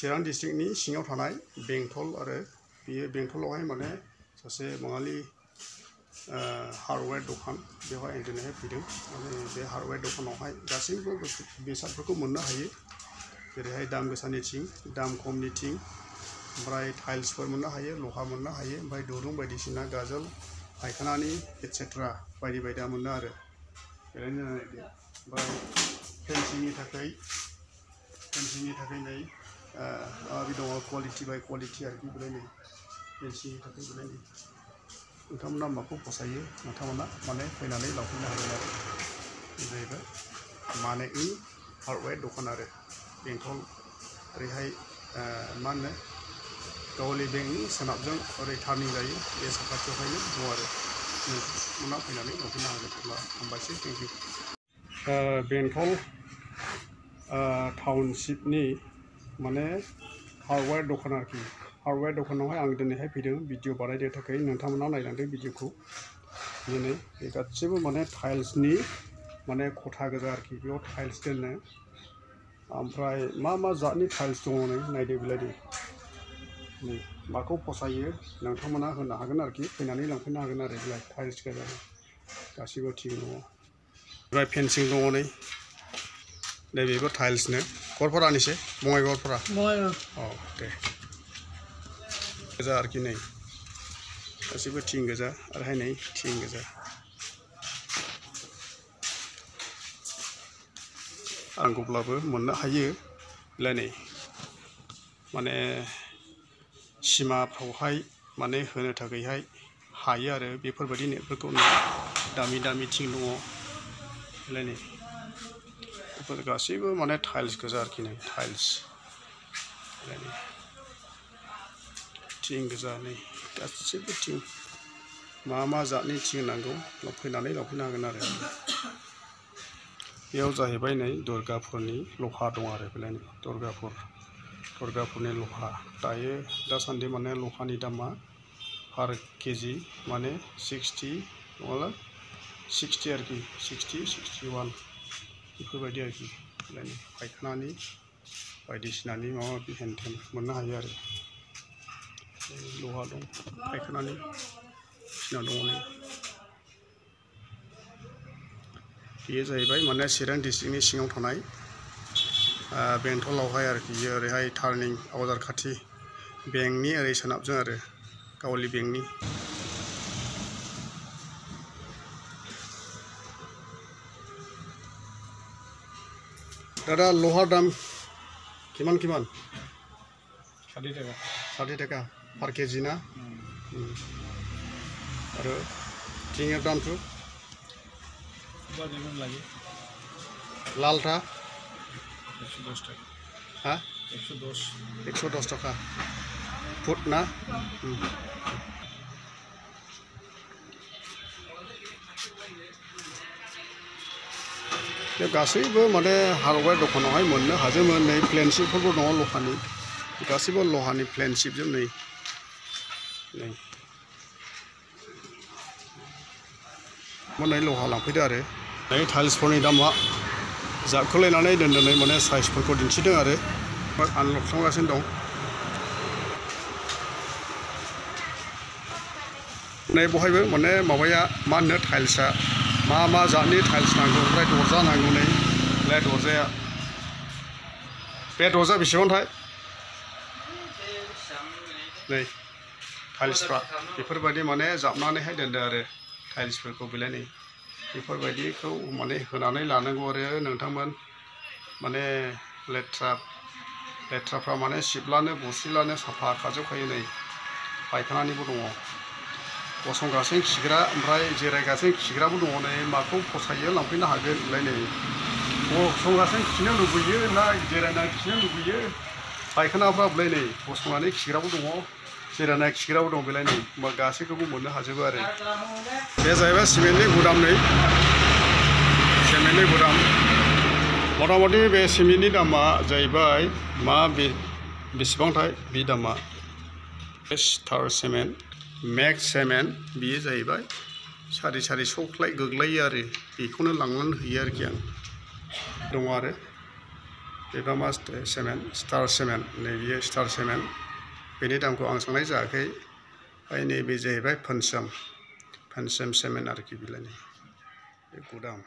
चिरां डिस्ट्रिक्टनि सिङाव थानाय बेंटल आरो बेयो बेंटलावहाय माने सासे बाङालि हार्डवेयर दखान बेवहाय आं दिनैहाय फैदों माने बे हार्डवेयर दखानावहाय गासैबो बेसादफोरखौ मोननो हायो जेरैहाय दाम गोसानि थिं दाम खमनि थिं ओमफ्राय टाइल्सफोर मोननो हायो लहा मोननो हायो ओमफ्राय दुरुं बायदिसिना गाजोल फायखानानि एटसेट्रा बायदि बायदिया मोनो आरो बेरायनो ओमफ्राय फेन्सिंनि थाखाय नै बे दङ क्वालिटि बाय क्वालिटि आरोखि बेलायनो फेन्सिंनि थाखाय बेलायनो नोंथांमोना माखौ फसायो नोंथांमोना माने फैनानै लांफैनो हागोन आरो बे जाहैबाय मानेकनि हार्डवेयर दखान आरो बेंटल ओरैहाय मा होनो गावलि बेंकनि सोनाबजों ओरै टार्निं जायो बे साखाथियावहायनो दं आरो नोंथांमोना फैनानै लांफैनो हागोन अब्ला हामबायसै थेंक इउ बेंटल टाउनशिपनि माने हार्डवेयर दखान आरोखि हार्डवेयर दखानावहाय आं दिनैहाय फैदों भिडिअ बानायनो थाखाय नोंथांमोना नायलांदों भिडिअखौ दिनै बे गासैबो माने टाइल्सनि माने खथा गोजा आरोखि बेयाव टाइल्स दोनो ओमफ्राय मा जातनि टाइल्स दङ नै नायदो बेलायदो माखौ फसायो नोंथांमोना होनो हागोन आरोखि फैनानै लांफैनो हागोन आरो बेलाय टाइल्स गोजा गासैबो थिग दङ ओमफ्राय फेन्सिं दङ नै बेबो टाइल्सनो गरफोरानिसै बङाइगावफोरा औ दे गोजा आरोखि नै गासैबो थिं गोजा आरोहाय नै थिं गोजा नांगौब्लाबो मोननो हायो बेलाय नै माने सिमाफ्रावहाय माने होनो थाखायहाय हायो आरो बेफोरबायदि नेटफोरखौ दामि दामि थिं दङ बेलाय नै बेफोर गासैबो माने टाइल्स गोजा आरोखि नै टाइल्स थिं गोजा नै गासैबो थिं मा जातनि थिं नांगौ फैनानै लांफैनो हागोन आरो बेयाव जाहैबाय नै दुर्गापुरनि लहा दं आरो बेलाय नै दुर्गापुरनि लहा दायो दासान्दि माने लहानि दामा पार केजि माने 60 नङाब्ला 60 आरोखि 61 बेफोरबायदि आरोखि बेलाय नै फायखानानि बायदिसिनानि माबा माबि हेन मोननो हायो आरो लहा दं फायखानानि बायदिसिना दङ नै बेयो जाहैबाय माने चिरां डिस्ट्रिक्टनि सिङाव थानाय बेंटलावहाय आरोखि बेयो ओरैहाय टार्निं आवजार खाथि बेंकनि ओरै सोनाबजों आरो गावलि बेंकनि दादा लहार दाम किमान 60 टाका पार केजि ना आरो थिंनि दामखौ लालटा 110 टाका हाँ 110 टाका फुट ना बे गासैबो माने हार्डवेयर दखानावहाय मोननो हाजोबो नै प्लेनशिपफोरबो दङ लहानि गासैबो लहानि प्लेनशिपजों नै मोननाय लहा लांफैदो आरो नै टाइल्सफोरनि दामा जाबखोलायनानै दोनदों माने साइजफोरखौ दिन्थिदों आरो आनलक खालामगासिनो दं नै बहायबो माने माबाया मा होनो टाइल्सआ मा जातनि टाइल्स नांगौ ओमफ्राय दरजा नांगौ नै दरजाया बे दरजा बेसेबांथाय नै टाइल्सफ्रा बेफोरबायदि माने जाबनानैहाय दोनदों आरो टाइल्सफोरखौ बेलाय नै बेफोरबायदिखौ माने होनानै लानांगौ आरो नोंथांमोन माने लेथ्राफ्रा माने सिबलानो बुस्रिलानो साफा खारजोबखायो नै फायखानानिबो दङ गसंगासिनो खिग्रा ओमफ्राय जिरायगासिनो खिग्राबो दङ नै माखौ फसायो लांफैनो हागोन बेलाय नै गसंगासिनो खिनो लुबैयो ना जिरायनानै खिनो लुबैयो फायखानाफ्रा बेलाय नै गसंनानै खिग्राबो दङ जिरायनाय खिग्राबो दं बेलाय नै होमबा गासैखौबो मोननो हाजोबो आरो बे जाहैबाय सिमेन्टनि गुदाम नै सिमेन्टनि गुदाम मथा-मथि बे सिमेन्टनि दामा जाहैबाय बेसेबांथाय बे दामा स्टार सिमेन्ट मेक्स सिमेन्ट बेयो जाहैबाय 450 गोग्लैयो आरो बेखौनो लांनानै होयो आरोखि आं दङ आरो बेबा मा सेमेन्ट स्टार सेमेन्ट नैबेयो स्टार सेमेन्ट बेनि दामखौ आं सोंनाय जायाखै ओमफ्राय नैबे जाहैबाय फोनसोम सेमेन्ट आरोखि बिलाइनि बे गुदाम